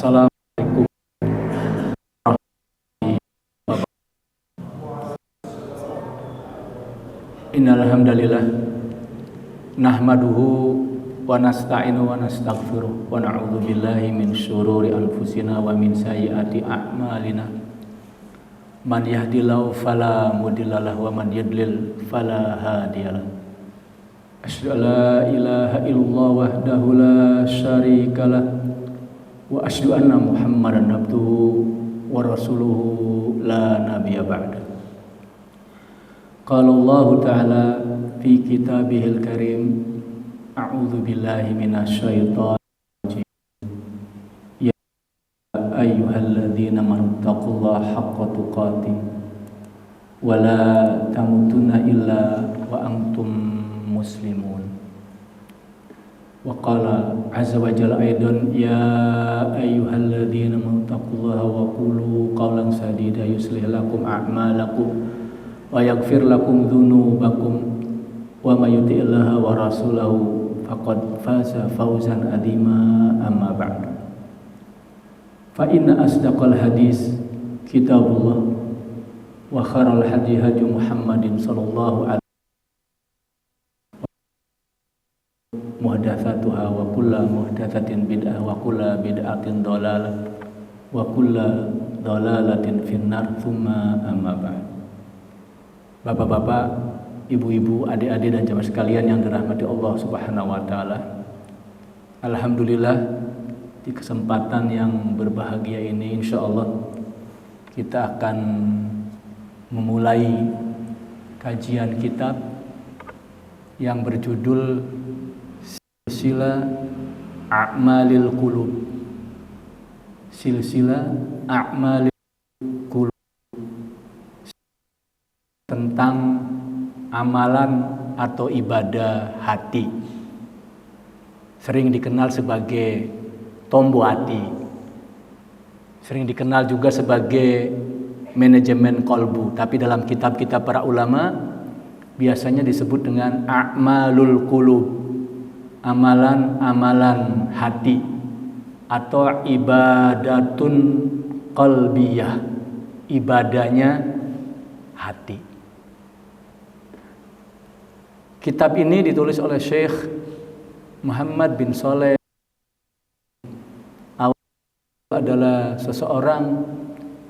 Assalamualaikum warahmatullahi wabarakatuh. Innal hamdalillah nahmaduhu wa nasta'inu wa nastaghfiruh wa na'udzu billahi min syururi anfusina wa min sayyiati a'malina. Man yahdihillahu fala mudhillalah wa man yudlil fala hadiyalah. Asyhadu an la ilaha illallah wahdahu la syarikalah wa asyhadu anna Muhammadan abduhu wa rasuluhu la nabiyya ba'da. Qala Allah ta'ala fi kitabihil karim, a'udzu billahi minasyaitonir rajim. Ya ayyuhalladzina amanu taqullaha haqqa tuqatih wa la tamutunna illa wa antum muslimun. Wa qala azza wa jalla aidan, ya ayyuhalladzina amanu taqullaha wa qulu qawlan sadida yuslih lakum a'malakum wa yaghfir lakum dzunubakum wa may yuti'illaha wa rasulahu faqad faza fawzan adzima. Amma ba'du, fa inna asdaqal hadis kitabullah wa khairal hadi hadi Muhammadin sallallahu alaihi muhdatsatuha wa kullu muhdatsatin bid'ah wa kullu bid'atin dhalalah wa kullu dhalalatin finnar. Tsumma amma ba'd. Bapak-bapak, ibu-ibu, adik-adik dan jemaah sekalian yang dirahmati Allah Subhanahu wa taala. Alhamdulillah, di kesempatan yang berbahagia ini insyaallah kita akan memulai kajian kitab yang berjudul Silsilah A'malil Qulub. Silsilah A'malil Qulub, tentang amalan atau ibadah hati, sering dikenal sebagai tombo hati, sering dikenal juga sebagai manajemen kolbu, tapi dalam kitab-kitab para ulama biasanya disebut dengan a'malul qulub, amalan-amalan hati, atau ibadatun qalbiyah, ibadahnya hati. Kitab ini ditulis oleh Syekh Muhammad bin Shalih. Adalah seseorang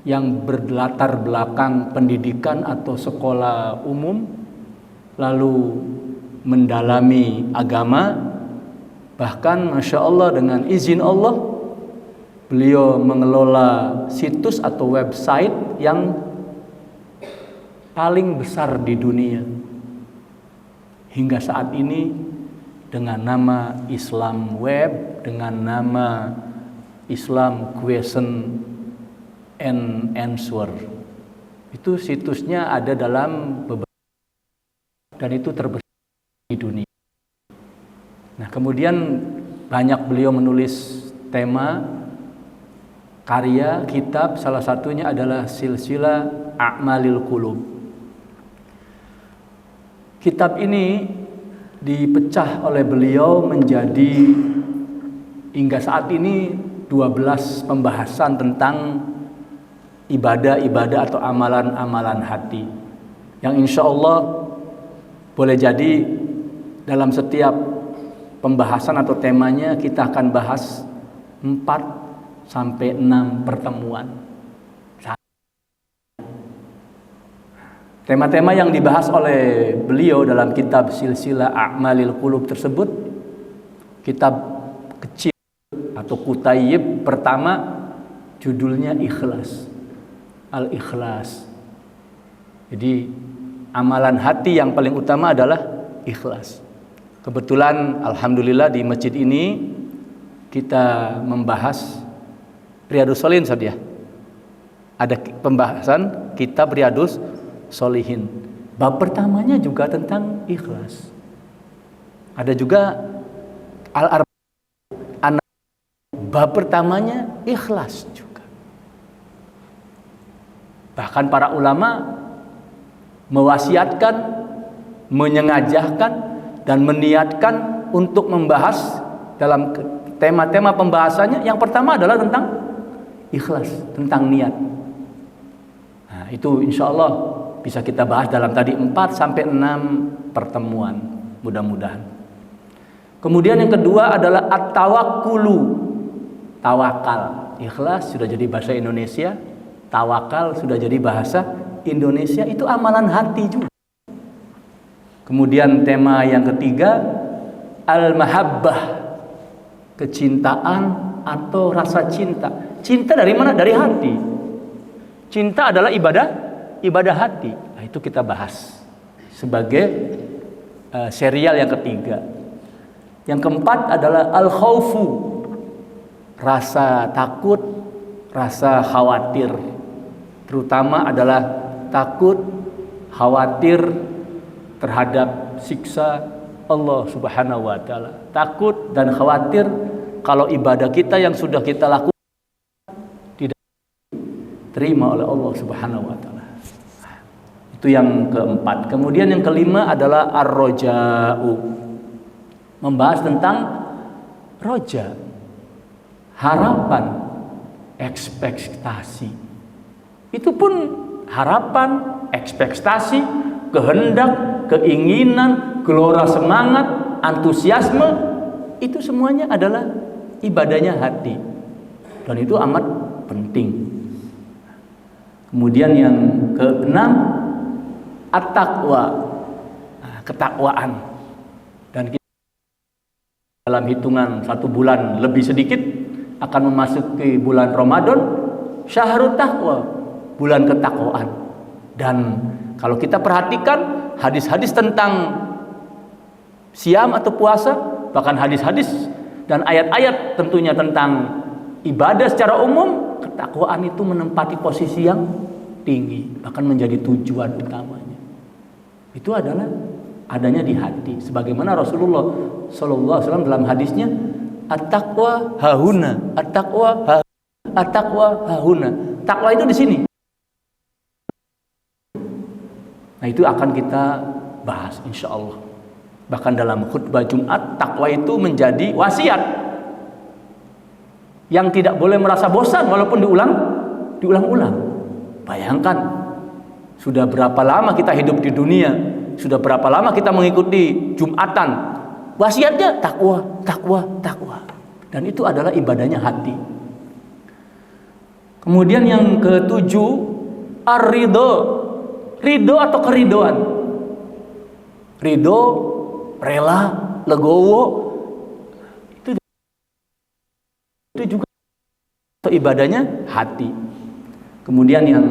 yang berlatar belakang pendidikan atau sekolah umum, lalu mendalami agama, bahkan Masya Allah dengan izin Allah beliau mengelola situs atau website yang paling besar di dunia hingga saat ini dengan nama Islam Web, dengan nama Islam Question and Answer. Itu situsnya ada dalam beberapa, dan itu terbesar di dunia. Nah, kemudian banyak beliau menulis tema, karya, kitab, salah satunya adalah Silsilah A'malil Qulub. Kitab ini dipecah oleh beliau menjadi hingga saat ini 12 pembahasan tentang ibadah-ibadah atau amalan-amalan hati, yang insya Allah boleh jadi dalam setiap pembahasan atau temanya kita akan bahas 4 sampai 6 pertemuan. Tema-tema yang dibahas oleh beliau dalam kitab Silsilah A'malil Qulub tersebut, kitab kecil atau kutayyib pertama judulnya Ikhlas, Al-Ikhlas. Jadi amalan hati yang paling utama adalah ikhlas. Kebetulan alhamdulillah di masjid ini kita membahas Riyadhus Shalihin saja. Ada pembahasan kitab Riyadhus Shalihin. Bab pertamanya juga tentang ikhlas. Ada juga Al-Arba'in, bab pertamanya ikhlas juga. Bahkan para ulama mewasiatkan, menyengajahkan dan meniatkan untuk membahas dalam tema-tema pembahasannya. Yang pertama adalah tentang ikhlas, tentang niat. Nah, itu insya Allah bisa kita bahas dalam tadi 4 sampai 6 pertemuan, mudah-mudahan. Kemudian yang kedua adalah at-tawakkulu, tawakal. Ikhlas sudah jadi bahasa Indonesia, tawakal sudah jadi bahasa Indonesia, itu amalan hati juga. Kemudian tema yang ketiga, al-mahabbah, kecintaan atau rasa cinta. Cinta dari mana? Dari hati. Cinta adalah ibadah hati. Nah, itu kita bahas sebagai serial yang ketiga. Yang keempat adalah al-khaufu, rasa takut, rasa khawatir. Terutama adalah takut, khawatir terhadap siksa Allah Subhanahu wa taala. Takut dan khawatir kalau ibadah kita yang sudah kita lakukan tidak diterima oleh Allah Subhanahu wa taala. Itu yang keempat. Kemudian yang kelima adalah ar-raja'u. Membahas tentang roja, harapan, ekspektasi. Itu pun harapan, ekspektasi, kehendak, keinginan, gelora semangat, antusiasme, itu semuanya adalah ibadahnya hati. Dan itu amat penting. Kemudian yang keenam, at-taqwa, ketakwaan. Dan kita dalam hitungan 1 bulan lebih sedikit akan memasuki bulan Ramadan, syahrut taqwa, bulan ketakwaan. Dan kalau kita perhatikan hadis-hadis tentang siam atau puasa, bahkan hadis-hadis dan ayat-ayat tentunya tentang ibadah secara umum, ketakwaan itu menempati posisi yang tinggi, bahkan menjadi tujuan utamanya. Itu adalah adanya di hati, sebagaimana Rasulullah sallallahu alaihi wasallam dalam hadisnya, at-taqwa hahuna, at-taqwa hahuna. Takwa itu di sini. Nah, itu akan kita bahas insya Allah. Bahkan dalam khutbah Jumat, takwa itu menjadi wasiat yang tidak boleh merasa bosan walaupun diulang-ulang. Bayangkan, sudah berapa lama kita hidup di dunia, sudah berapa lama kita mengikuti Jumatan, wasiatnya takwa, takwa, takwa. Dan itu adalah ibadahnya hati. Kemudian yang ketujuh, ar-ridho. Ridho atau keridoan. Ridho, rela, legowo, itu juga ibadahnya hati. Kemudian yang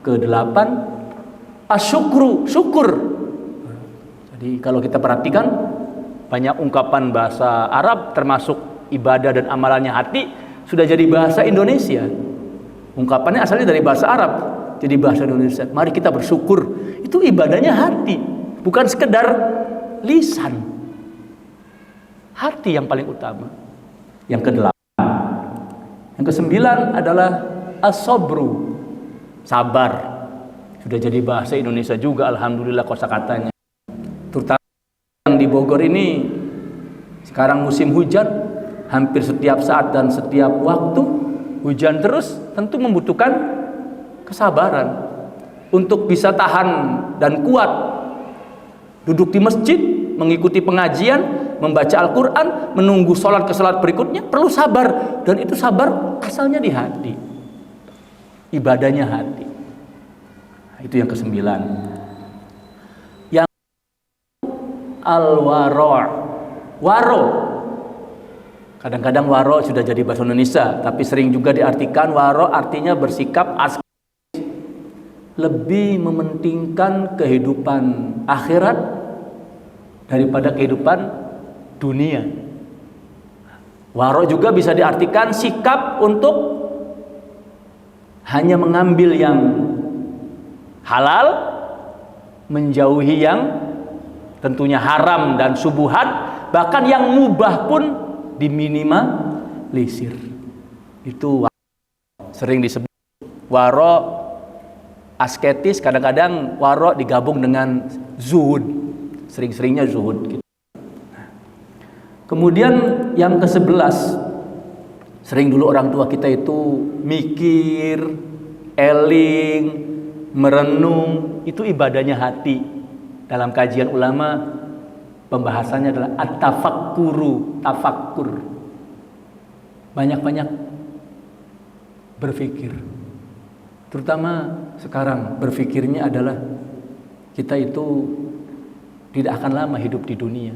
kedelapan, asyukru, syukur. Jadi kalau kita perhatikan, banyak ungkapan bahasa Arab termasuk ibadah dan amalannya hati sudah jadi bahasa Indonesia. Ungkapannya asalnya dari bahasa Arab jadi bahasa Indonesia. Mari kita bersyukur. Itu ibadahnya hati, bukan sekedar lisan. Hati yang paling utama. Yang kedelapan. Yang kesembilan adalah as-sabru, sabar. Sudah jadi bahasa Indonesia juga, alhamdulillah kosakatanya. Terutama yang di Bogor ini sekarang musim hujan, hampir setiap saat dan setiap waktu hujan terus, tentu membutuhkan kesabaran untuk bisa tahan dan kuat duduk di masjid, mengikuti pengajian, membaca Al-Quran, menunggu sholat ke sholat berikutnya, perlu sabar. Dan itu sabar asalnya di hati, ibadahnya hati. Itu yang kesembilan. Yang al-waro', waro. Kadang-kadang waro sudah jadi bahasa Indonesia, tapi sering juga diartikan waro artinya bersikap asli, lebih mementingkan kehidupan akhirat daripada kehidupan dunia. Waro juga bisa diartikan sikap untuk hanya mengambil yang halal, menjauhi yang tentunya haram dan subuhat, bahkan yang mubah pun diminimalisir. Itu sering disebut waro asketis, kadang-kadang waro digabung dengan zuhud, sering-seringnya zuhud gitu. Kemudian yang ke-11, Sering dulu orang tua kita itu mikir, eling, merenung, itu ibadahnya hati. Dalam kajian ulama pembahasannya adalah at-tafakkuru, tafakkur. Banyak-banyak berpikir. Terutama sekarang berpikirnya adalah kita itu tidak akan lama hidup di dunia.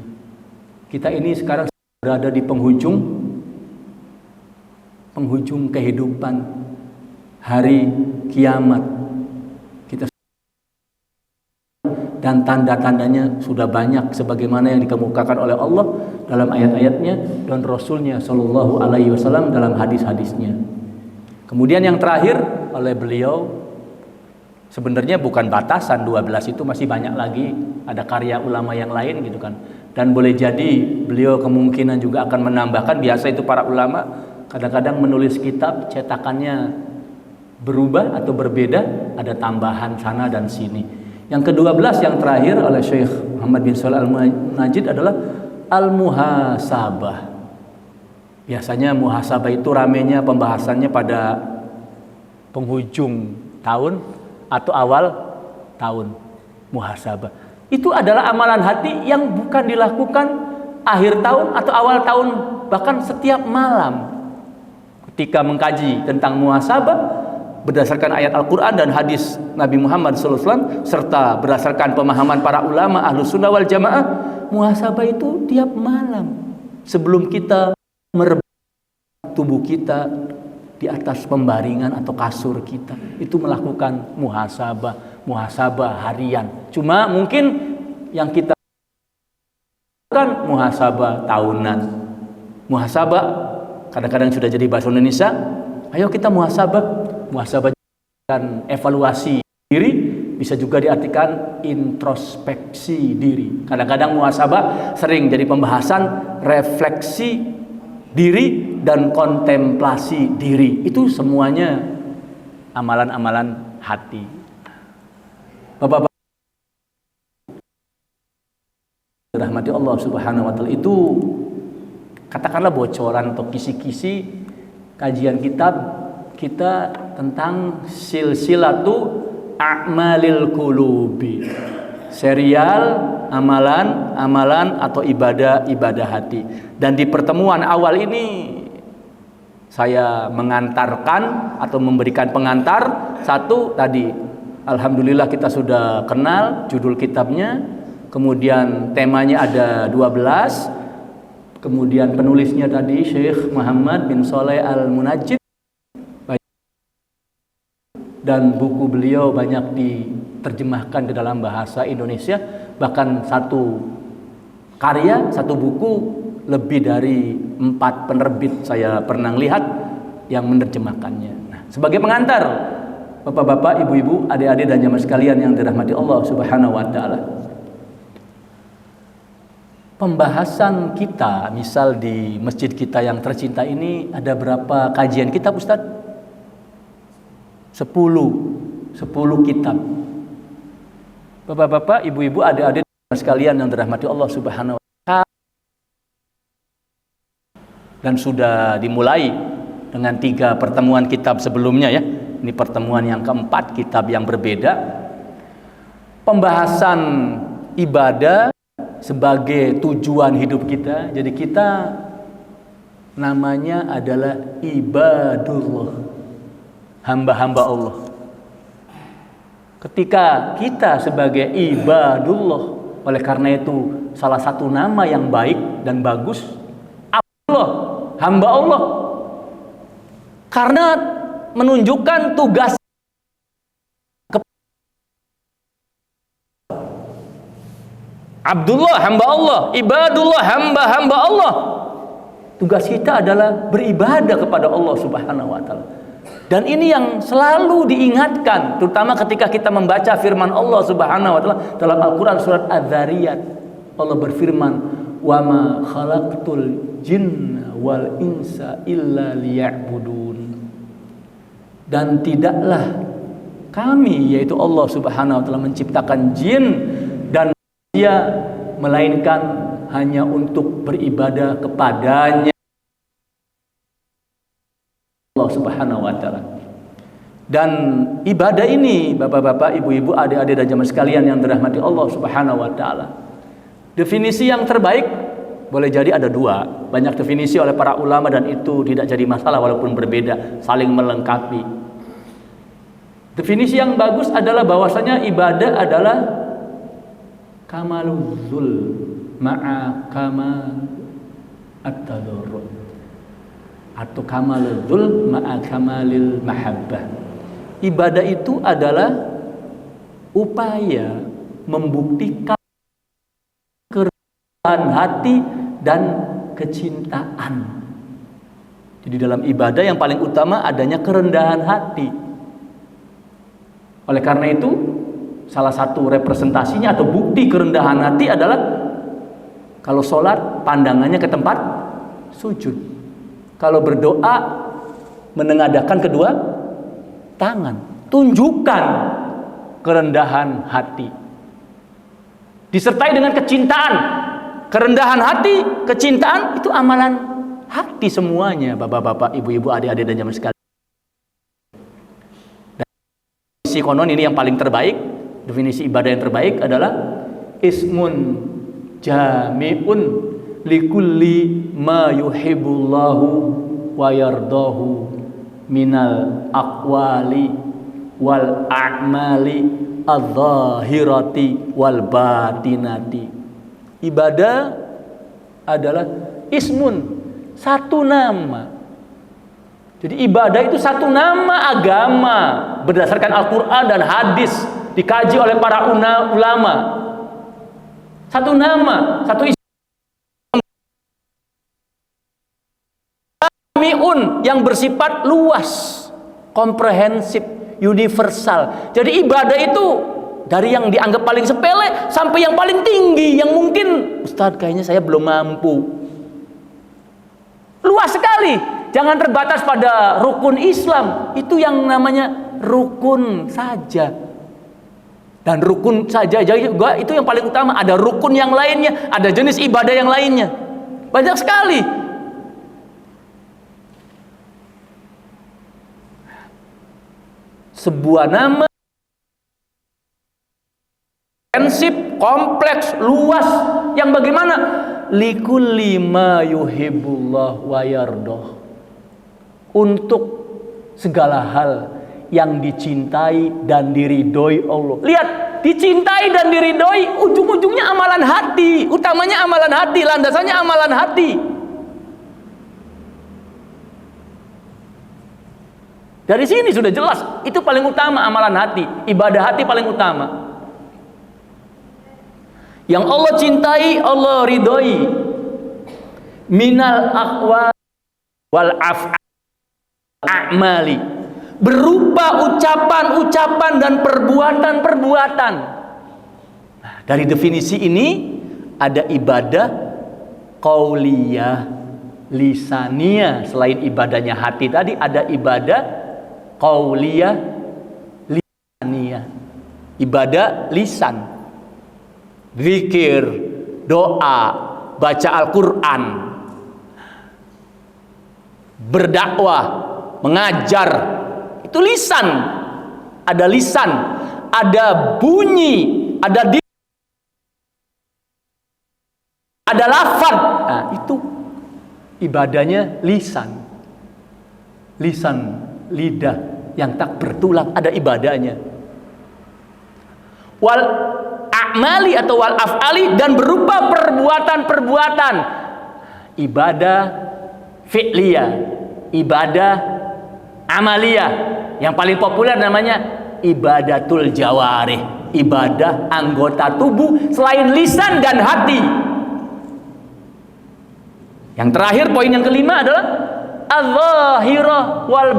Kita ini sekarang berada di penghujung kehidupan, hari kiamat. Kita dan tanda-tandanya sudah banyak sebagaimana yang dikemukakan oleh Allah dalam ayat-ayatnya dan Rasulnya Shallallahu Alaihi Wasallam dalam hadis-hadisnya. Kemudian yang terakhir oleh beliau, sebenarnya bukan batasan 12 itu, masih banyak lagi, ada karya ulama yang lain gitu kan. Dan boleh jadi beliau kemungkinan juga akan menambahkan, biasa itu para ulama kadang-kadang menulis kitab cetakannya berubah atau berbeda, ada tambahan sana dan sini. Yang ke-12 yang terakhir oleh Syekh Muhammad bin Shalih Al-Munajjid adalah al-muhasabah. Biasanya muhasabah itu ramenya pembahasannya pada penghujung tahun atau awal tahun. Muhasabah itu adalah amalan hati yang bukan dilakukan akhir tahun atau awal tahun, bahkan setiap malam. Ketika mengkaji tentang muhasabah berdasarkan ayat Al-Quran dan hadis Nabi Muhammad SAW serta berdasarkan pemahaman para ulama Ahlus Sunnah wal Jamaah, muhasabah itu tiap malam sebelum kita merebut tubuh kita di atas pembaringan atau kasur kita, itu melakukan muhasabah harian. Cuma mungkin yang kita lakukan muhasabah tahunan, muhasabah kadang-kadang sudah jadi bahasa Indonesia. Ayo kita muhasabah dan evaluasi diri, bisa juga diartikan introspeksi diri. Kadang-kadang muhasabah sering jadi pembahasan refleksi diri dan kontemplasi diri. Itu semuanya amalan-amalan hati. Bapak-bapak rahmati Allah Subhanahu wa taala, itu katakanlah bocoran atau kisi-kisi kajian kitab kita tentang silsilatu a'malil qulubi, serial amalan atau ibadah hati. Dan di pertemuan awal ini saya mengantarkan atau memberikan pengantar satu tadi. Alhamdulillah kita sudah kenal judul kitabnya, kemudian temanya ada 12. Kemudian penulisnya tadi Syekh Muhammad bin Shalih Al-Munajjid, dan buku beliau banyak diterjemahkan ke dalam bahasa Indonesia. Bahkan satu karya, satu buku lebih dari 4 penerbit saya pernah lihat yang menerjemahkannya. Nah, sebagai pengantar, bapak-bapak, ibu-ibu, adik-adik dan jamaah sekalian yang dirahmati Allah Subhanahu wa taala, pembahasan kita misal di masjid kita yang tercinta ini ada berapa kajian kitab, Ustaz? 10 kitab. Bapak-bapak, ibu-ibu, adik-adik sekalian yang dirahmati Allah Subhanahu wa taala, dan sudah dimulai dengan 3 pertemuan kitab sebelumnya ya. Ini pertemuan yang keempat, kitab yang berbeda. Pembahasan ibadah sebagai tujuan hidup kita. Jadi kita namanya adalah ibadullah, hamba-hamba Allah. Ketika kita sebagai ibadullah, oleh karena itu salah satu nama yang baik dan bagus Allah, hamba Allah, karena menunjukkan tugas Abdullah, hamba Allah, ibadullah, hamba-hamba Allah. Tugas kita adalah beribadah kepada Allah Subhanahu wa taala. Dan ini yang selalu diingatkan, terutama ketika kita membaca firman Allah Subhanahu wa taala dalam Al-Qur'an surat Az-Zariyat. Allah berfirman, "Wa ma khalaqtul jinna wal insa illa liya'budun." Dan tidaklah kami, yaitu Allah Subhanahu wa taala, menciptakan jin dan manusia melainkan hanya untuk beribadah kepadanya. Subhanahu wa taala. Dan ibadah ini, bapak-bapak, ibu-ibu, adik-adik dan jamaah sekalian yang dirahmati Allah Subhanahu wa taala, definisi yang terbaik boleh jadi ada dua. Banyak definisi oleh para ulama dan itu tidak jadi masalah walaupun berbeda, saling melengkapi. Definisi yang bagus adalah bahwasanya ibadah adalah kamalul ma'a kamal at-tadarrur, atau kamalul ma'a kamalil mahabbah. Ibadah itu adalah upaya membuktikan kerendahan hati dan kecintaan. Jadi dalam ibadah yang paling utama adanya kerendahan hati. Oleh karena itu, salah satu representasinya atau bukti kerendahan hati adalah kalau sholat pandangannya ke tempat sujud. Kalau berdoa menengadahkan kedua tangan. Tunjukkan kerendahan hati disertai dengan kecintaan. Kerendahan hati, kecintaan itu amalan hati semuanya, bapak-bapak, ibu-ibu, adik-adik dan jamaah sekalian. Definisi konon ini yang paling terbaik, definisi ibadah yang terbaik adalah ismun jami'un likulli ma yuhibbullahu wa yardahu minal aqwali wal a'mali adh-dhahirati wal batinati. Ibadah adalah ismun, satu nama. Jadi ibadah itu satu nama agama berdasarkan Al-Quran dan hadis, dikaji oleh para ulama. Satu nama, satu isim yang bersifat luas, komprehensif, universal. Jadi ibadah itu dari yang dianggap paling sepele sampai yang paling tinggi, yang mungkin Ustadz kayaknya saya belum mampu. Luas sekali. Jangan terbatas pada rukun Islam. Itu yang namanya rukun saja. Dan rukun saja juga itu yang paling utama. Ada rukun yang lainnya, ada jenis ibadah yang lainnya. Banyak sekali. Sebuah nama komprehensif, kompleks, luas, yang bagaimana? Likulli ma yuhibbullah wa yardah. Untuk segala hal yang dicintai dan diridhoi Allah. Lihat, dicintai dan diridhoi, ujung-ujungnya amalan hati, utamanya amalan hati, landasannya amalan hati. Dari sini sudah jelas, itu paling utama amalan hati, ibadah hati paling utama. Yang Allah cintai, Allah ridhoi. Minal aqwal wal a'mali, berupa ucapan-ucapan dan perbuatan-perbuatan. Nah, dari definisi ini ada ibadah qauliyah, lisaniyah. Selain ibadahnya hati tadi, ada ibadah qauliyah, lisaniyah. Ibadah lisan, zikir, doa, baca Al-Quran, berdakwah, mengajar, itu lisan. Ada lisan, ada bunyi, ada lafaz. Nah, itu ibadahnya lisan. Lisan, lidah yang tak bertulang, ada ibadahnya. Wal a'mali atau wal af'ali, dan berupa perbuatan-perbuatan. Ibadah fi'liyah, ibadah amaliyah. Yang paling populer namanya ibadatul jawarih, ibadah anggota tubuh selain lisan dan hati. Yang terakhir, poin yang kelima adalah az-zahirah wal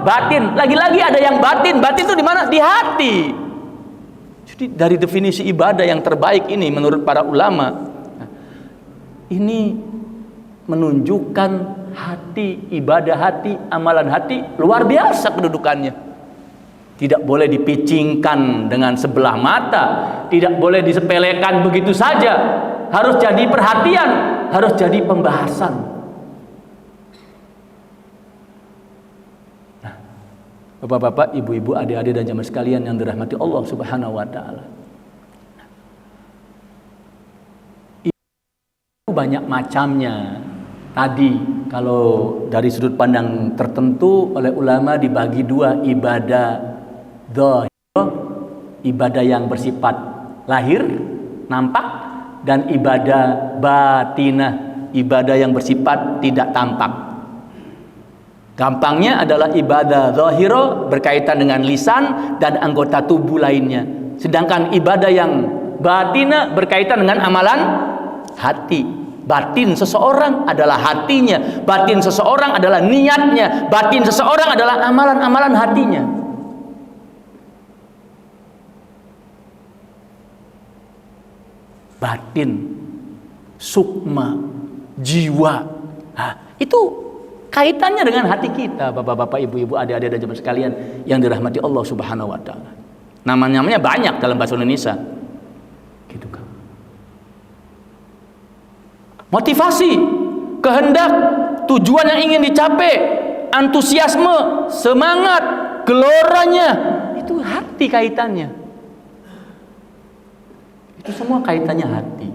batin. Lagi-lagi ada yang batin. Batin itu di mana? Di hati. Jadi dari definisi ibadah yang terbaik ini menurut para ulama, ini menunjukkan hati, ibadah hati, amalan hati luar biasa kedudukannya. Tidak boleh dipicingkan dengan sebelah mata, tidak boleh disepelekan begitu saja. Harus jadi perhatian, harus jadi pembahasan. Bapak-bapak, ibu-ibu, adik-adik dan jamaah sekalian yang dirahmati Allah Subhanahu wa taala. Itu banyak macamnya. Tadi kalau dari sudut pandang tertentu oleh ulama dibagi dua, ibadah zahir, ibadah yang bersifat lahir, nampak, dan ibadah batinah, ibadah yang bersifat tidak tampak. Gampangnya adalah ibadah zahira berkaitan dengan lisan dan anggota tubuh lainnya. Sedangkan ibadah yang batinah berkaitan dengan amalan hati. Batin seseorang adalah hatinya, batin seseorang adalah niatnya, batin seseorang adalah amalan-amalan hatinya. Batin, sukma, jiwa, itu kaitannya dengan hati kita, bapak-bapak, ibu-ibu, adik-adik dan jemaah sekalian yang dirahmati Allah Subhanahu wa taala. Namanya banyak dalam bahasa Indonesia. Gitu kan. Motivasi, kehendak, tujuan yang ingin dicapai, antusiasme, semangat, geloranya, itu hati kaitannya. Itu semua kaitannya hati.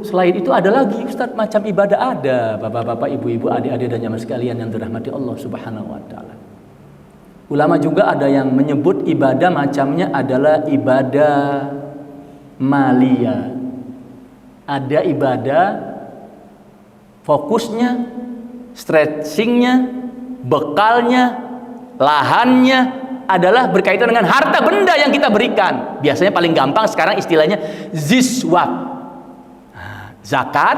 Selain itu ada lagi, Ustaz, macam ibadah ada, bapak-bapak, ibu-ibu, adik-adik dan jamaah sekalian yang dirahmati Allah Subhanahu wa taala. Ulama juga ada yang menyebut ibadah macamnya adalah ibadah maliyah. Ada ibadah fokusnya, stretchingnya, bekalnya, lahannya adalah berkaitan dengan harta benda yang kita berikan. Biasanya paling gampang sekarang istilahnya ziswab. Zakat,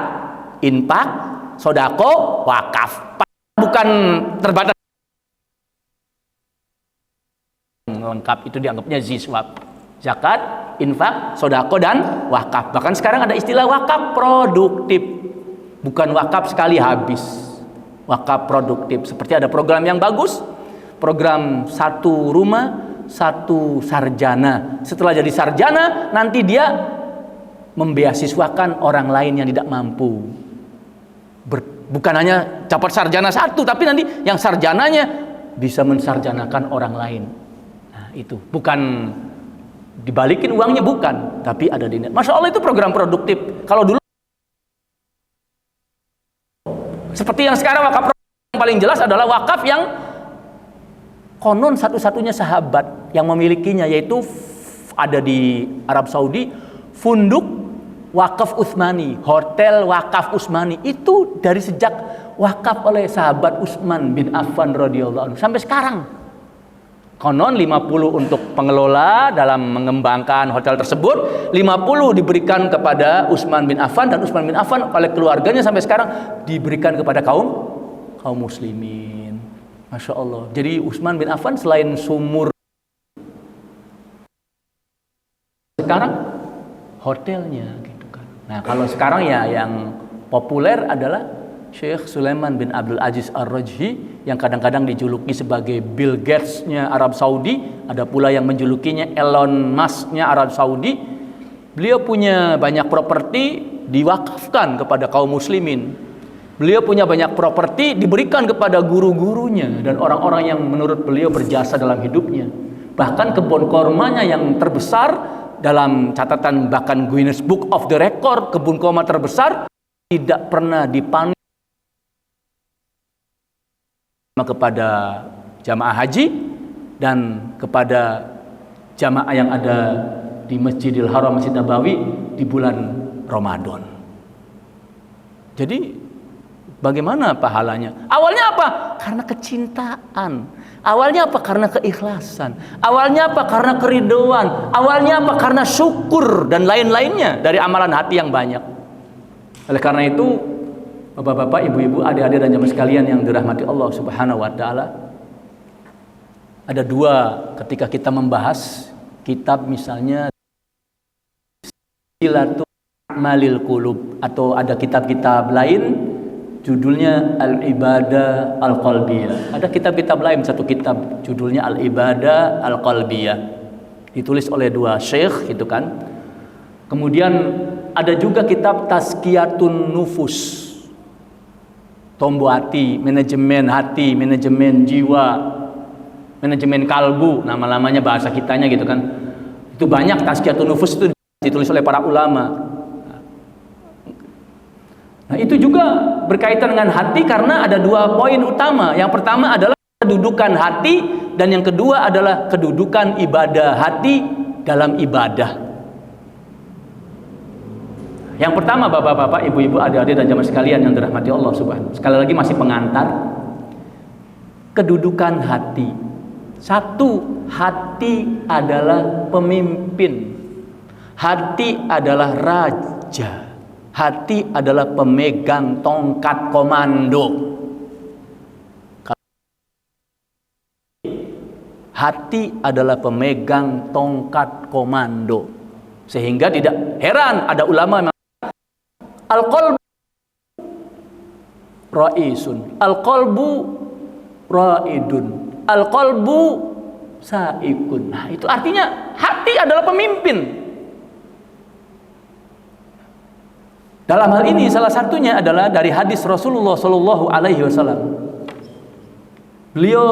infak, sodako, wakaf. Bukan terbatas lengkap, itu dianggapnya ziswab. Zakat, infak, sodako, dan wakaf. Bahkan sekarang ada istilah wakaf produktif. Bukan wakaf sekali habis, wakaf produktif. Seperti ada program yang bagus, program satu rumah, satu sarjana. Setelah jadi sarjana, nanti dia membeasiswakan orang lain yang tidak mampu. Bukan hanya dapat sarjana satu, tapi nanti yang sarjananya bisa mensarjanakan orang lain. Nah, itu bukan dibalikin uangnya, bukan, tapi ada di. Masya Allah, itu program produktif. Kalau dulu seperti yang sekarang, wakaf yang paling jelas adalah wakaf yang konon satu-satunya sahabat yang memilikinya, yaitu ada di Arab Saudi, Funduk Wakaf Utsmani, Hotel Wakaf Utsmani. Itu dari sejak wakaf oleh sahabat Utsman bin Affan radhiyallahu anhu sampai sekarang. Konon 50 untuk pengelola dalam mengembangkan hotel tersebut, 50 diberikan kepada Utsman bin Affan, dan Utsman bin Affan oleh keluarganya sampai sekarang diberikan kepada kaum muslimin. Masya Allah. Jadi Utsman bin Affan selain sumur, sekarang hotelnya gitu kan. Nah, kalau sekarang ya yang populer adalah Syekh Sulaiman bin Abdul Aziz Ar-Rajhi, yang kadang-kadang dijuluki sebagai Bill Gates-nya Arab Saudi. Ada pula yang menjulukinya Elon Musk-nya Arab Saudi. Beliau punya banyak properti diwakafkan kepada kaum muslimin. Beliau punya banyak properti diberikan kepada guru-gurunya dan orang-orang yang menurut beliau berjasa dalam hidupnya. Bahkan kebun kormanya yang terbesar dalam catatan bahkan Guinness Book of the Record, kebun kurma terbesar, tidak pernah dipanen kepada jamaah haji dan kepada jamaah yang ada di Masjidil Haram, Masjid Nabawi di bulan Ramadan. Jadi bagaimana pahalanya? Awalnya apa? Karena kecintaan. Awalnya apa? Karena keikhlasan. Awalnya apa? Karena keridhaan. Awalnya apa? Karena syukur dan lain-lainnya dari amalan hati yang banyak. Oleh karena itu, bapak-bapak, ibu-ibu, adik-adik dan jamaah sekalian yang dirahmati Allah Subhanahu wa taala, ada dua ketika kita membahas kitab misalnya Silatul Malil Qulub, atau ada kitab-kitab lain judulnya Al-Ibadah Al-Qalbiyah. Ada kitab-kitab lain, satu kitab judulnya Al-Ibadah Al-Qalbiyah, ditulis oleh dua syekh gitu kan. Kemudian ada juga kitab Tazkiyatun Nufus. Tombo hati, manajemen jiwa, manajemen kalbu, nama-namanya bahasa kitanya gitu kan. Itu banyak tazkiyatun nufus itu ditulis oleh para ulama. Nah, itu juga berkaitan dengan hati karena ada dua poin utama. Yang pertama adalah kedudukan hati, dan yang kedua adalah kedudukan ibadah hati dalam ibadah. Yang pertama, bapak-bapak, ibu-ibu, adik-adik dan jamaah sekalian yang dirahmati Allah Subhanahu. Sekali lagi masih pengantar. Kedudukan hati. Satu, hati adalah pemimpin. Hati adalah raja. Hati adalah pemegang tongkat komando. Hati adalah pemegang tongkat komando. Sehingga tidak heran ada ulama yang al-qalbu ra'isun, al-qalbu ra'idun, al-qalbu sa'ikun. Nah, itu artinya hati adalah pemimpin. Dalam hal ini salah satunya adalah dari hadis Rasulullah Shallallahu Alaihi Wasallam. Beliau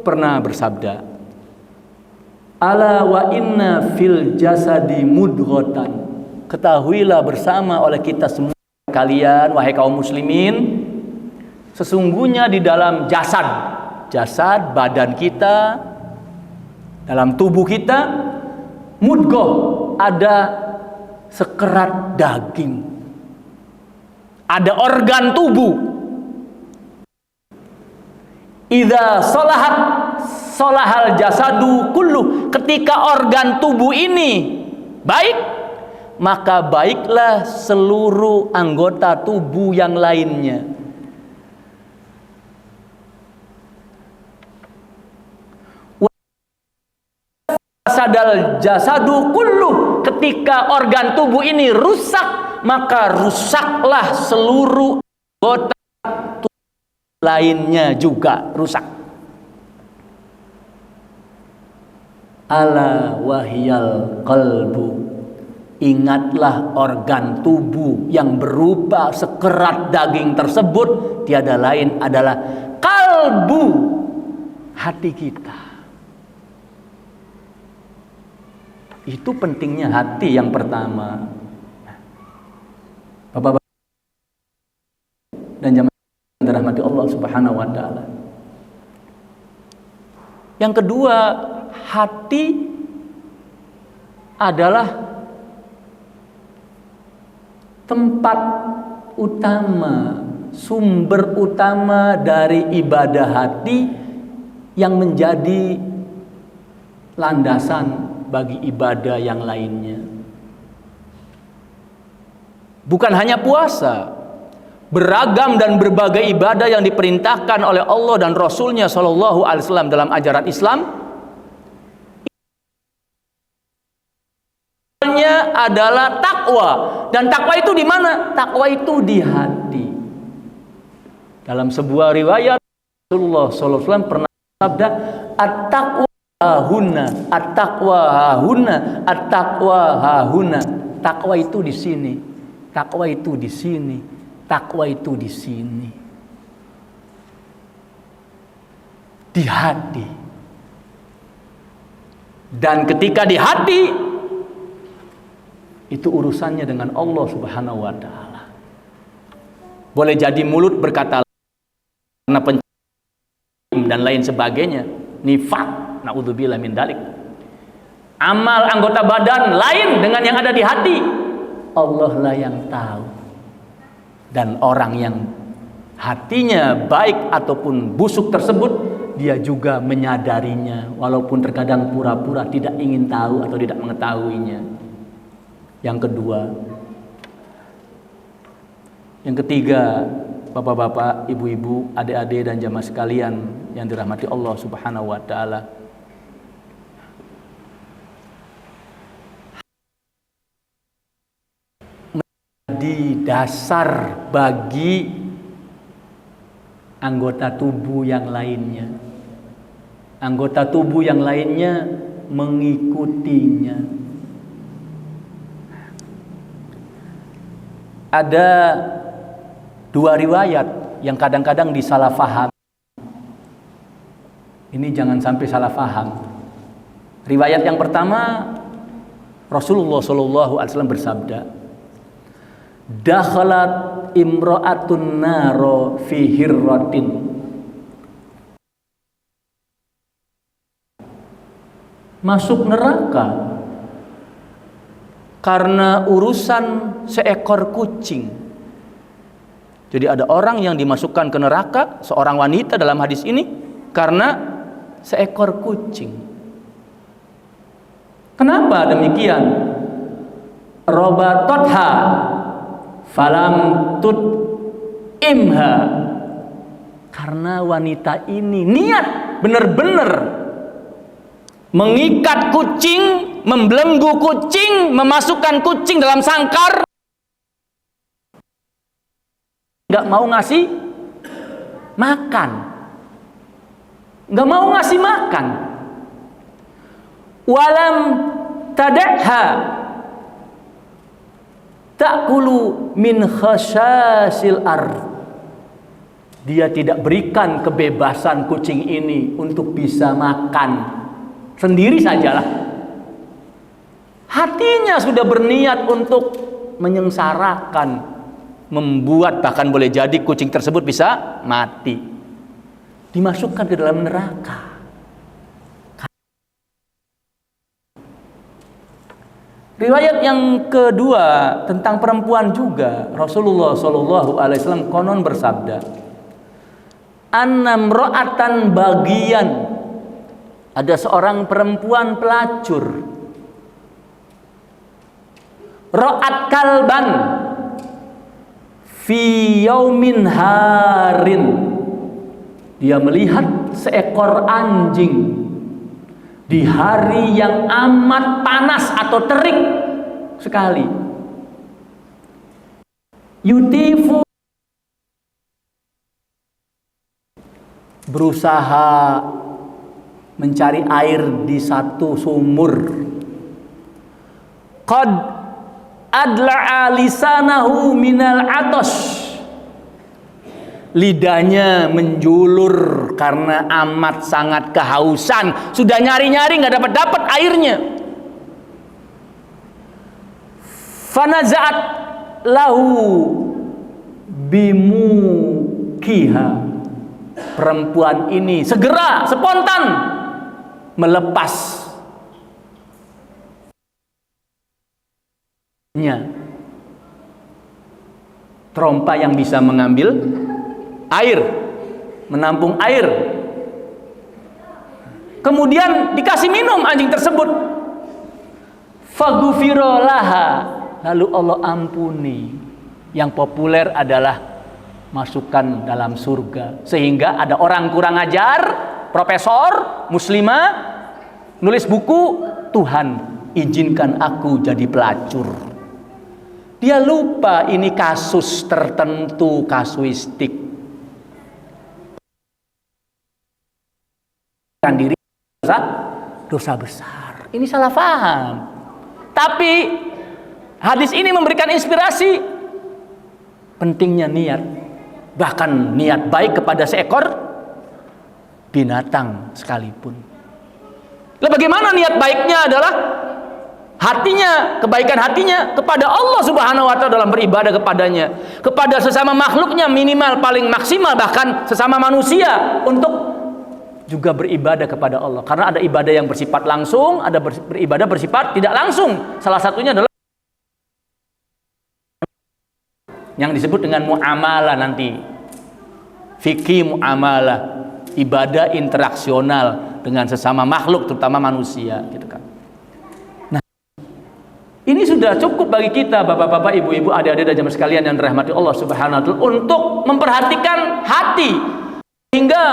pernah bersabda, "Ala wa inna fil jasadi mudghatan." Ketahuilah bersama oleh kita semua kalian, wahai kaum muslimin, sesungguhnya di dalam jasad badan kita, dalam tubuh kita, mudghah, ada sekerat daging, ada organ tubuh. Idza salahat salahal jasadu kullu. Ketika organ tubuh ini baik, maka baiklah seluruh anggota tubuh yang lainnya. Sadal jasadu kullu. Ketika organ tubuh ini rusak, maka rusaklah seluruh anggota tubuh lainnya juga rusak. Ala wahyal qalbu. Ingatlah organ tubuh yang berupa sekerat daging tersebut tiada lain adalah kalbu, hati kita. Itu pentingnya hati yang pertama. Bapak-bapak dan jamaah dirahmati Allah Subhanahu wa taala. Yang kedua, hati adalah tempat utama, sumber utama dari ibadah hati yang menjadi landasan bagi ibadah yang lainnya. Bukan hanya puasa, beragam dan berbagai ibadah yang diperintahkan oleh Allah dan Rasulnya Shallallahu Alaihi Wasallam dalam ajaran Islam adalah takwa. Dan takwa itu di mana? Takwa itu di hati. Dalam sebuah riwayat Rasulullah SAW pernah bersabda, at-taqwa hahuna, at-taqwa hahuna, at-taqwa hahuna. Takwa itu di sini. Takwa itu di sini. Takwa itu di sini. Di hati. Dan ketika di hati, itu urusannya dengan Allah Subhanahu wa taala. Boleh jadi mulut berkata karena pencium dan lain sebagainya, nifaq, naudzubillah min dalik. Amal anggota badan lain dengan yang ada di hati, Allah lah yang tahu. Dan orang yang hatinya baik ataupun busuk tersebut, dia juga menyadarinya, walaupun terkadang pura-pura tidak ingin tahu atau tidak mengetahuinya. Yang kedua, yang ketiga, bapak-bapak, ibu-ibu, adik-adik dan jamaah sekalian yang dirahmati Allah Subhanahu wa taala. Menjadi dasar bagi anggota tubuh yang lainnya. Anggota tubuh yang lainnya mengikutinya. Ada dua riwayat yang kadang-kadang disalah faham. Ini jangan sampai salah faham. Riwayat yang pertama, Rasulullah SAW bersabda, dakhalat imra'atun naro fi hirratin. Masuk neraka karena urusan seekor kucing. Jadi ada orang yang dimasukkan ke neraka, seorang wanita dalam hadis ini, karena seekor kucing. Kenapa demikian? Robatotha falam tut imha. Karena wanita ini niat benar-benar mengikat kucing, membelenggu kucing, memasukkan kucing dalam sangkar, nggak mau ngasih makan, nggak mau ngasih makan. Walam tada'ha ta'kulu min khasyasil ard. Dia tidak berikan kebebasan kucing ini untuk bisa makan sendiri sajalah. Hatinya sudah berniat untuk menyengsarakan, membuat bahkan boleh jadi kucing tersebut bisa mati, dimasukkan ke dalam neraka. Riwayat yang kedua tentang perempuan juga, Rasulullah SAW konon bersabda, annamro'atan bagian, ada seorang perempuan pelacur, ro'at kalban fi yaumin harin, dia melihat seekor anjing di hari yang amat panas atau terik sekali. Yutifu, berusaha mencari air di satu sumur. Qad adla'a lisanahu minal atos, lidahnya menjulur karena amat sangat kehausan, sudah nyari-nyari nggak dapat airnya. Fanaza'at lahu bimukiha, perempuan ini segera spontan melepas trompa yang bisa mengambil air, menampung air. Kemudian dikasih minum anjing tersebut. Faghufira laha, lalu Allah ampuni. Yang populer adalah masukkan dalam surga. Sehingga ada orang kurang ajar, profesor, muslimah, nulis buku, Tuhan izinkan aku jadi pelacur. Dia lupa ini kasus tertentu, kasuistik. Diri dosa besar. Ini salah paham. Tapi hadis ini memberikan inspirasi pentingnya niat, bahkan niat baik kepada seekor binatang sekalipun. Lalu bagaimana niat baiknya adalah hatinya, kebaikan hatinya kepada Allah Subhanahu wa Ta'ala dalam beribadah kepadanya, kepada sesama makhluknya minimal paling maksimal, bahkan sesama manusia untuk juga beribadah kepada Allah. Karena ada ibadah yang bersifat langsung, ada beribadah bersifat tidak langsung. Salah satunya adalah yang disebut dengan muamalah nanti, fikih muamalah, ibadah interaksional dengan sesama makhluk, terutama manusia, gitu kan. Nah, ini sudah cukup bagi kita, bapak-bapak, ibu-ibu, adik-adik dan jemaah sekalian yang dirahmati Allah Subhanahu wa Ta'ala, untuk memperhatikan hati. Hingga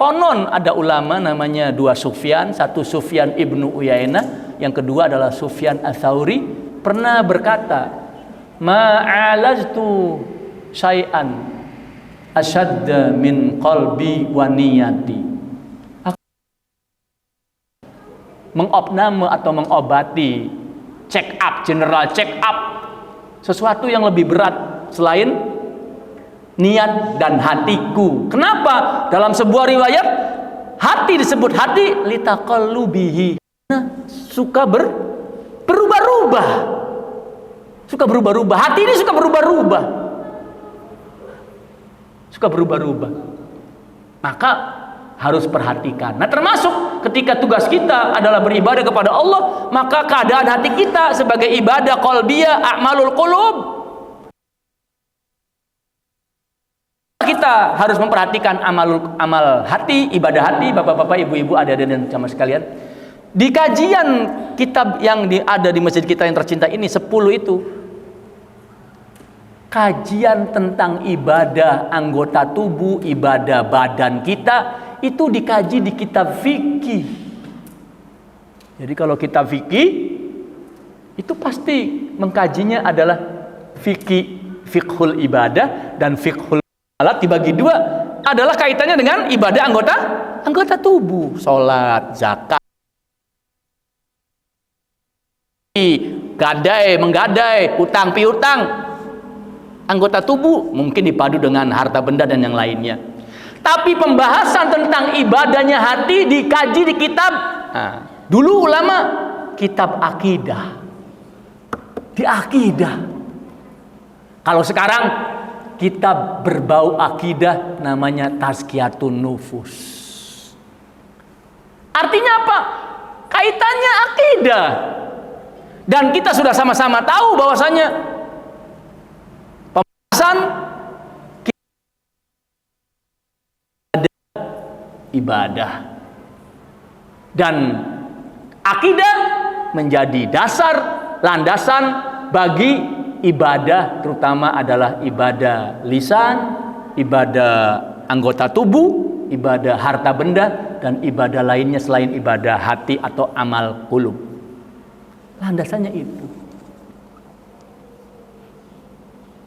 konon ada ulama namanya dua Sufyan, satu Sufyan ibnu Uyainah, yang kedua adalah Sufyan Ats-Tsauri, pernah berkata, ma'alaztu syai'an asyadda min qalbi wa niyati. Mengopname atau mengobati, general check up sesuatu yang lebih berat selain niat dan hatiku. Kenapa? Dalam sebuah riwayat hati disebut hati litaqallubihi. Nah, suka berubah-ubah. Suka berubah-ubah. Hati ini suka berubah-ubah. Suka berubah-ubah. Maka harus perhatikan. Nah, termasuk ketika tugas kita adalah beribadah kepada Allah, maka keadaan hati kita sebagai ibadah qalbiyah, a'malul qulub, kita harus memperhatikan amal hati, ibadah hati. Bapak-bapak, ibu-ibu, adik-adik dan jamaah sekalian, di kajian kitab yang ada di masjid kita yang tercinta ini 10 itu, kajian tentang ibadah anggota tubuh, ibadah badan kita itu dikaji di kitab fikih. Jadi kalau kitab fikih itu pasti mengkajinya adalah fiqhul ibadah dan fiqhul alat, dibagi dua, adalah kaitannya dengan ibadah anggota tubuh, sholat, zakat, menggadai, utang piutang. Anggota tubuh mungkin dipadu dengan harta benda dan yang lainnya. Tapi pembahasan tentang ibadahnya hati dikaji di kitab, dulu ulama kitab akidah, di akidah. Kalau sekarang kitab berbau akidah namanya Tazkiyatun Nufus. Artinya apa? Kaitannya akidah. Dan kita sudah sama-sama tahu bahwasanya pembahasan ibadah dan akidah menjadi dasar, landasan bagi ibadah, terutama adalah ibadah lisan, ibadah anggota tubuh, ibadah harta benda, dan ibadah lainnya selain ibadah hati atau amal qulub. Landasannya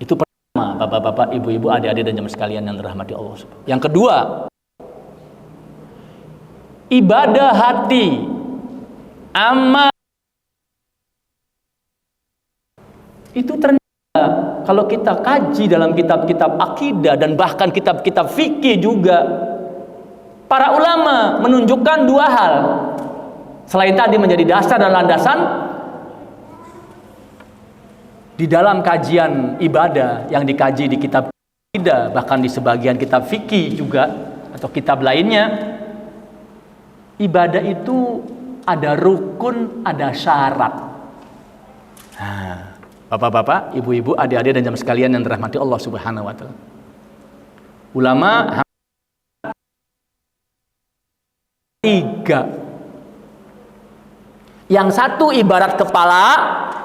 itu pertama, bapak-bapak, ibu-ibu, adik-adik dan jemaah sekalian yang dirahmati Allah. Yang kedua, ibadah hati, amal itu ternyata kalau kita kaji dalam kitab-kitab akidah dan bahkan kitab-kitab fikih juga, para ulama menunjukkan dua hal. Selain tadi menjadi dasar dan landasan, di dalam kajian ibadah yang dikaji di kitab akidah, bahkan di sebagian kitab fikih juga atau kitab lainnya, ibadah itu ada rukun, ada syarat. Nah, bapak-bapak, ibu-ibu, adik-adik dan jamaah sekalian yang dirahmati Allah Subhanahu wa taala. Ulama tiga. Yang satu ibarat kepala,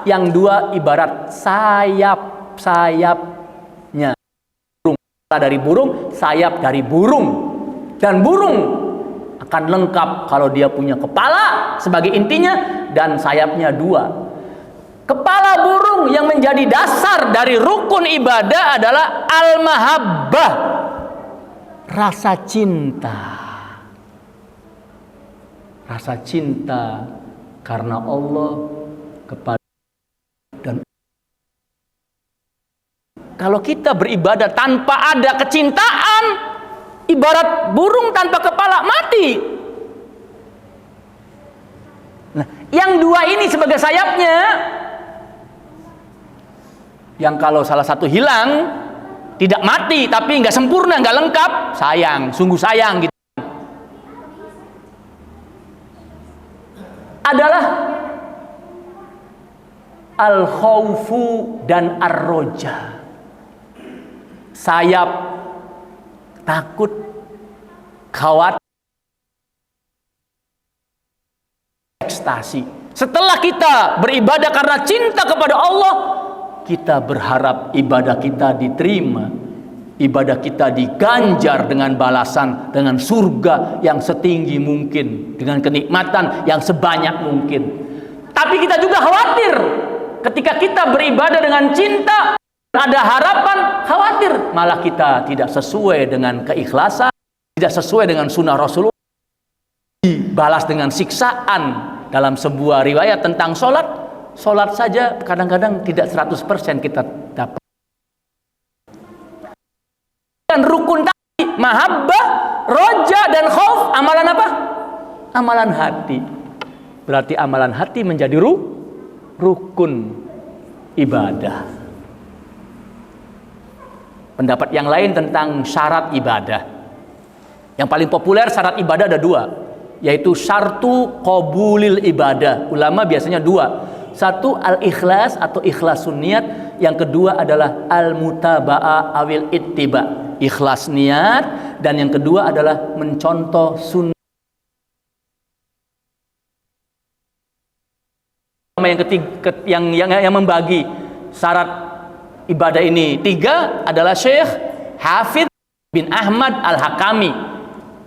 yang dua ibarat sayapnya. Burung dari burung, sayap dari burung. Dan burung akan lengkap kalau dia punya kepala sebagai intinya dan sayapnya dua. Kepala burung yang menjadi dasar dari rukun ibadah adalah al-mahabbah, rasa cinta. Rasa cinta karena Allah kepada, dan kalau kita beribadah tanpa ada kecintaan, ibarat burung tanpa kepala, mati. Nah, yang dua ini sebagai sayapnya, yang kalau salah satu hilang tidak mati tapi nggak sempurna, nggak lengkap, sayang, sungguh sayang gitu. Adalah al-khaufu dan ar-roja. Sayap takut, khawatir, ekstasi. Setelah kita beribadah karena cinta kepada Allah, kita berharap ibadah kita diterima, ibadah kita diganjar dengan balasan, dengan surga yang setinggi mungkin, dengan kenikmatan yang sebanyak mungkin. Tapi kita juga khawatir ketika kita beribadah dengan cinta, ada harapan, khawatir malah kita tidak sesuai dengan keikhlasan, tidak sesuai dengan sunnah Rasulullah, dibalas dengan siksaan. Dalam sebuah riwayat tentang sholat saja kadang-kadang tidak 100% kita dapat. Dan rukun tadi, mahabbah, roja, dan khauf, amalan apa? Amalan hati. Berarti amalan hati menjadi rukun ibadah. Pendapat yang lain tentang syarat ibadah. Yang paling populer syarat ibadah ada dua, yaitu syartu qabulil ibadah. Ulama biasanya dua. Satu al-ikhlas atau ikhlasun niat, yang kedua adalah al-mutaba'ah awil ittiba, ikhlas niat, dan yang kedua adalah mencontoh sunnah. Yang ketiga, yang membagi syarat ibadah ini tiga adalah Syekh Hafidz bin Ahmad Al-Hakami.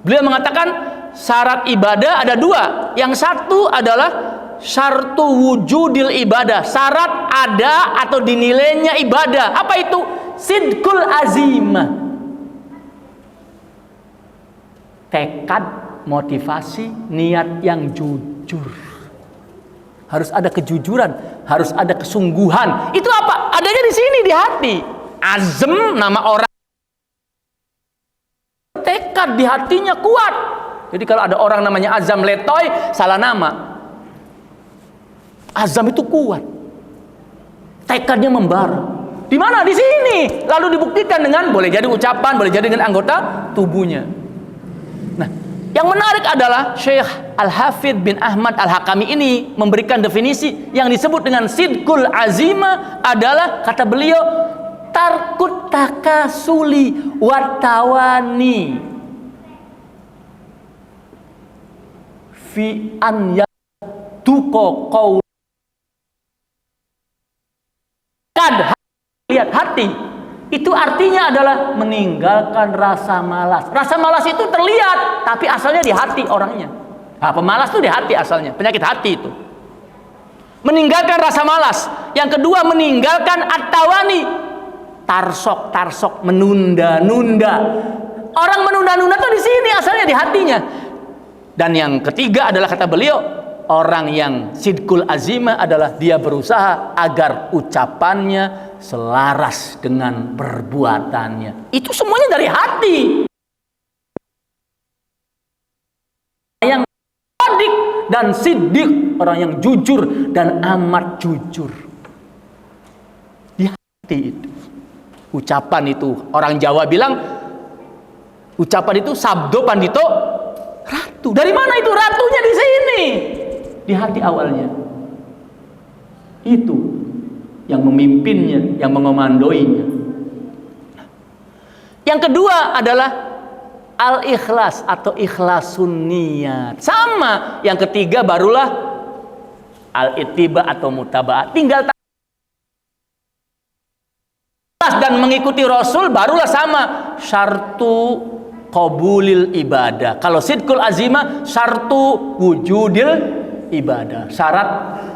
Beliau mengatakan syarat ibadah ada dua. Yang satu adalah syartu wujudil ibadah, syarat ada atau dinilainya ibadah. Apa itu? Sidqul azimah, tekad, motivasi, niat yang jujur. Harus ada kejujuran, harus ada kesungguhan. Itu apa? Adanya di sini, di hati. Azm, nama orang. Tekad di hatinya kuat. Jadi kalau ada orang namanya Azam Letoy, salah nama. Azam itu kuat. Tekadnya membara. Di mana? Di sini. Lalu dibuktikan dengan, boleh jadi ucapan, boleh jadi dengan anggota tubuhnya. Nah, yang menarik adalah Syekh Al-Hafidz bin Ahmad Al-Hakami ini memberikan definisi yang disebut dengan sidqul azimah adalah, kata beliau, tarkut takasuli watawani fi an yaduko qaul. Lihat hati itu artinya adalah meninggalkan rasa malas. Rasa malas itu terlihat, tapi asalnya di hati orangnya. Nah, pemalas itu di hati asalnya, penyakit hati itu. Meninggalkan rasa malas. Yang kedua, meninggalkan at-tawani, tarsok, menunda-nunda. Orang menunda-nunda tuh di sini asalnya di hatinya. Dan yang ketiga adalah, kata beliau, orang yang sidqul azimah adalah dia berusaha agar ucapannya selaras dengan perbuatannya. Itu semuanya dari hati. Yang sadik dan siddiq, orang yang jujur dan amat jujur. Di hati itu. Ucapan itu, orang Jawa bilang, ucapan itu sabdo pandito ratu. Dari mana itu ratunya? Di sini. Di hati awalnya. Itu yang memimpinnya, yang mengomandoinya. Yang kedua adalah al-ikhlas atau ikhlasun niat. Sama. Yang ketiga barulah al-ittiba atau mutaba'ah. Tinggal dan mengikuti Rasul barulah sama. Syartu qabulil ibadah. Kalau sidqul azimah, syartu wujudil ibadah. Syarat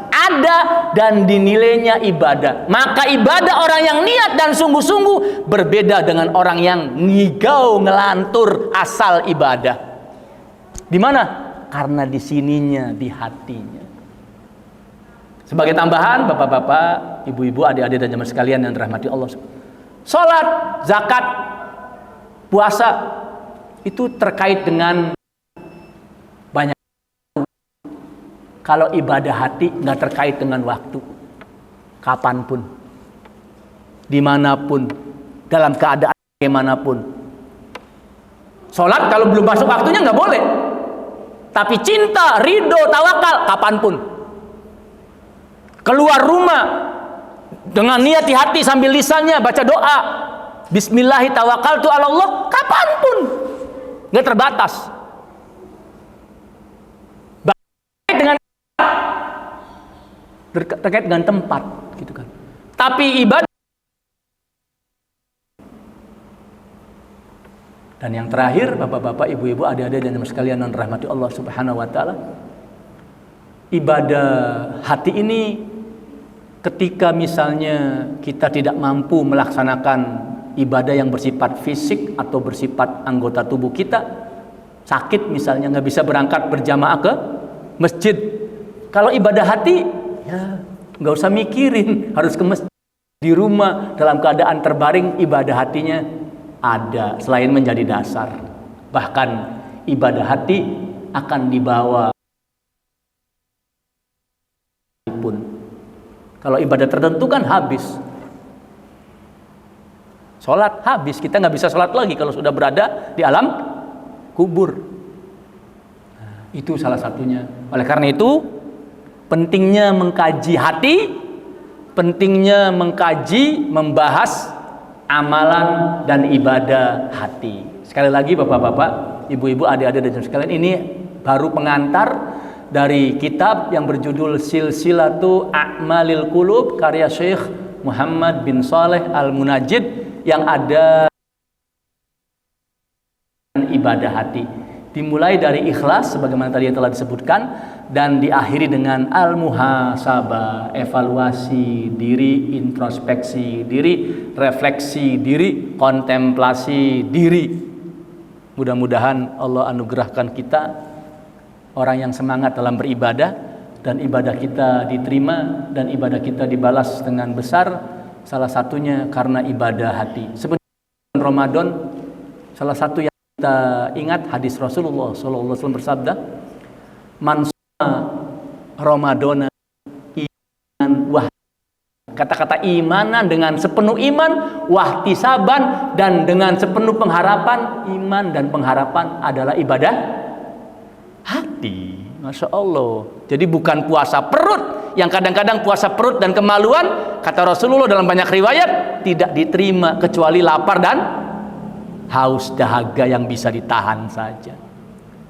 ada dan dinilainya ibadah. Maka ibadah orang yang niat dan sungguh-sungguh berbeda dengan orang yang ngigau ngelantur asal ibadah. Di mana? Karena di sininya, di hatinya. Sebagai tambahan, bapak-bapak, ibu-ibu, adik-adik dan jemaah sekalian yang dirahmati Allah, salat, zakat, puasa itu terkait dengan banyak. Kalau ibadah hati nggak terkait dengan waktu, kapanpun, dimanapun, dalam keadaan bagaimanapun. Sholat kalau belum masuk waktunya nggak boleh. Tapi cinta, ridho, tawakal, kapanpun. Keluar rumah dengan niat di hati sambil lisannya baca doa, Bismillahi tawakkaltu ala Allah, kapanpun, nggak terbatas. Terkait dengan tempat, gitu kan. Tapi ibadah. Dan yang terakhir, bapak-bapak, ibu-ibu, adik-adik dan jemaah sekalian yang dirahmati Allah Subhanahu wa taala, ibadah hati ini ketika misalnya kita tidak mampu melaksanakan ibadah yang bersifat fisik atau bersifat anggota tubuh kita, sakit misalnya, nggak bisa berangkat berjamaah ke masjid. Kalau ibadah hati, ya nggak usah mikirin harus ke masjid. Di rumah dalam keadaan terbaring, ibadah hatinya ada selain menjadi dasar. Bahkan ibadah hati akan dibawa pun. Kalau ibadah tertentu kan habis. Sholat habis, kita nggak bisa sholat lagi kalau sudah berada di alam kubur. Nah, itu salah satunya. Oleh karena itu, pentingnya mengkaji hati, pentingnya mengkaji, membahas amalan dan ibadah hati. Sekali lagi bapak-bapak, ibu-ibu, adik-adik dan sekalian, ini baru pengantar dari kitab yang berjudul Silsilatu A'malil Qulub karya Syekh Muhammad bin Saleh Al-Munajjid yang ada ibadah hati. Dimulai dari ikhlas sebagaimana tadi yang telah disebutkan dan diakhiri dengan al-muhasabah, evaluasi diri, introspeksi diri, refleksi diri, kontemplasi diri. Mudah-mudahan Allah anugerahkan kita orang yang semangat dalam beribadah dan ibadah kita diterima dan ibadah kita dibalas dengan besar, salah satunya karena ibadah hati. Sebenarnya Ramadan salah satu yang kita ingat hadis Rasulullah SAW bersabda, "Man shoma Ramadana iman wah." Kata-kata imanan dengan sepenuh iman, wahtisaban, dan dengan sepenuh pengharapan. Iman dan pengharapan adalah ibadah hati. Masya Allah. Jadi bukan puasa perut, yang kadang-kadang puasa perut dan kemaluan, kata Rasulullah dalam banyak riwayat, tidak diterima kecuali lapar dan haus dahaga yang bisa ditahan saja.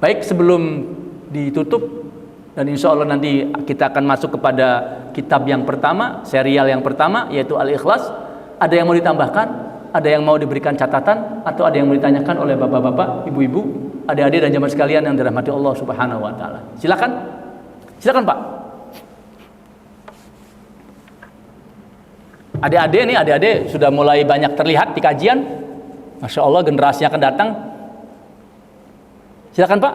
Baik, sebelum ditutup, dan insya Allah nanti kita akan masuk kepada kitab yang pertama, serial yang pertama, yaitu Al-Ikhlas. Ada yang mau ditambahkan? Ada yang mau diberikan catatan? Atau ada yang mau ditanyakan oleh bapak-bapak, ibu-ibu, adik-adik dan jamaah sekalian yang dirahmati Allah Subhanahu wa Ta'ala? Silakan, silakan Pak. Adik-adik nih, adik-adik sudah mulai banyak terlihat di kajian. Masya Allah, generasi yang akan datang. Silakan Pak.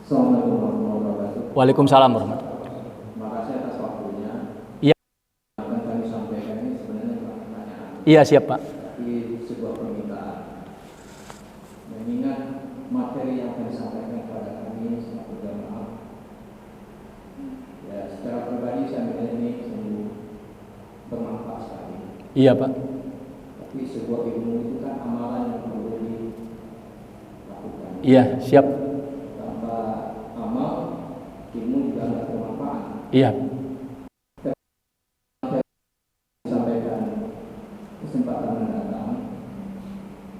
Assalamualaikum warahmatullahi wabarakatuh. Waalaikumsalam warahmatullahi wabarakatuh. Terima kasih atas waktunya. Iya. Akan kami sampaikan ini sebenarnya bukan pertanyaan, Iya, siap Pak. tapi sebuah permintaan. Mengingat materi yang akan disampaikan kepada kami selaku jamaah, ya secara pribadi saya melihat ini sungguh bermanfaat sekali. Iya Pak. Tapi sebuah ilmu itu kan amalan yang perlu dilakukan. Iya, siap. Tanpa amal, ilmu juga tidak bermanfaat. Iya. Sampaikan kesempatan mendatang,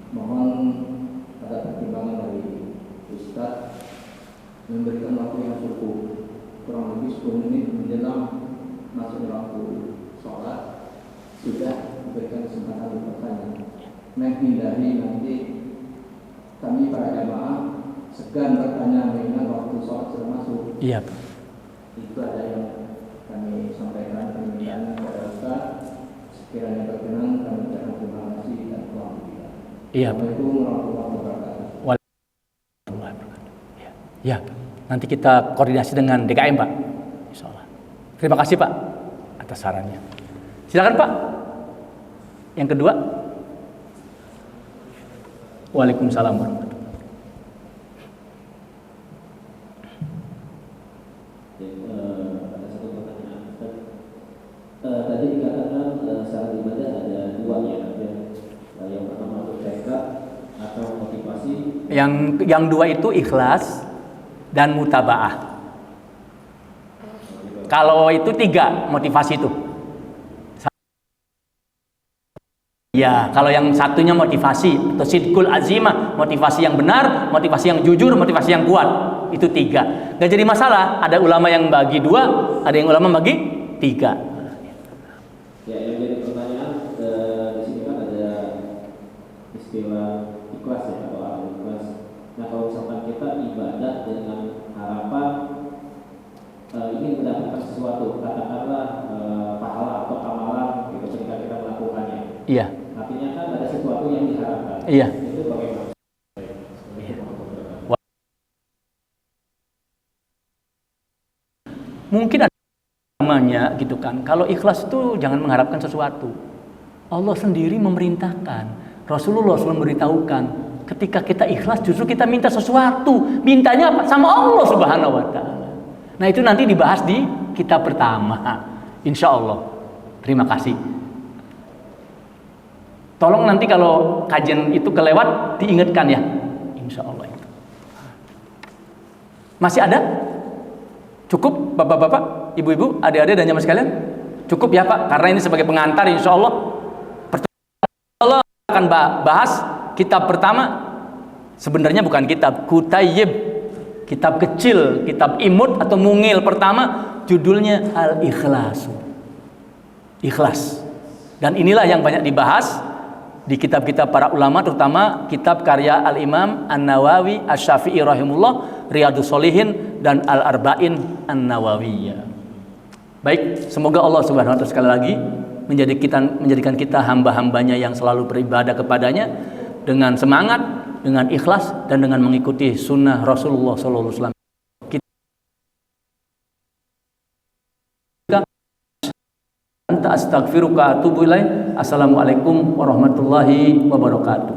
mohon ada pertimbangan dari Ustaz memberikan waktu yang cukup, kurang lebih 10 menit menjelang masuk waktu sholat sudah diberikan kesempatan untuk bertanya, menghindari nanti kami para jamaah segan bertanya mengingat waktu sholat sudah masuk. Iya Pak. Itu ada yang kami sampaikan permintaan kepada Ustaz. Sekiranya berkenan kami ucapkan terima kasih dan alhamdulillah. Iya Pak. Assalamualaikum warahmatullahi wabarakatuh. Waalaikumsalam. Iya. Iya Pak. Nanti kita koordinasi dengan DKM Pak. Insyaallah. Terima kasih Pak atas sarannya. Silakan Pak. Yang kedua. Waalaikumsalam warahmatullahi wabarakatuh. Ada satu pertanyaan Ustaz. Tadi dikatakan syarat ibadah ada dua ya. Yang pertama untuk tekad atau motivasi. Yang dua itu ikhlas dan mutabaah. Kalau itu tiga motivasi itu. Ya, kalau yang satunya motivasi atau sidqul azimah, motivasi yang benar, motivasi yang jujur, motivasi yang kuat, itu tiga. Gak jadi masalah. Ada ulama yang bagi dua, ada yang ulama bagi tiga. Ya, yang jadi pertanyaan di sini kan ada istilah ikhlas ya atau al-ikhlas. Nah, kalau misalkan kita ibadah dengan harapan ingin mendapatkan sesuatu, katakanlah pahala atau amalan gitu ketika kita melakukannya. Iya. Artinya kan ada sesuatu yang diharapkan. Iya. Itu bagaimana? Mungkin ada namanya gitu kan. Kalau ikhlas itu jangan mengharapkan sesuatu. Allah sendiri memerintahkan. Rasulullah SAW memberitahukan, ketika kita ikhlas justru kita minta sesuatu. Mintanya apa? Sama Allah Subhanahu wa taala. Nah, itu nanti dibahas di kitab pertama. Insya Allah. Terima kasih. Tolong nanti kalau kajian itu kelewat diingatkan ya. Insya Allah itu. Masih ada? Cukup bapak-bapak, ibu-ibu, adik-adik dan jamaah sekalian? Cukup ya Pak, karena ini sebagai pengantar insya Allah. Allah akan bahas kitab pertama. Sebenarnya bukan kitab, Kutayyib, kitab kecil, kitab imut atau mungil pertama, judulnya Al-Ikhlasu. Ikhlas. Dan inilah yang banyak dibahas di kitab-kitab para ulama, terutama kitab karya Al-Imam An-Nawawi Asy-Syafi'i rahimahullah, Riyadhus Shalihin dan Al-Arba'in An-Nawawiyah. Baik, semoga Allah Subhanahu wa taala sekali lagi menjadikan kita hamba-hambanya yang selalu beribadah kepadanya dengan semangat, dengan ikhlas dan dengan mengikuti sunnah Rasulullah sallallahu alaihi wasallam. Anta astaghfiruka wa atubu ilaik. Assalamualaikum warahmatullahi wabarakatuh.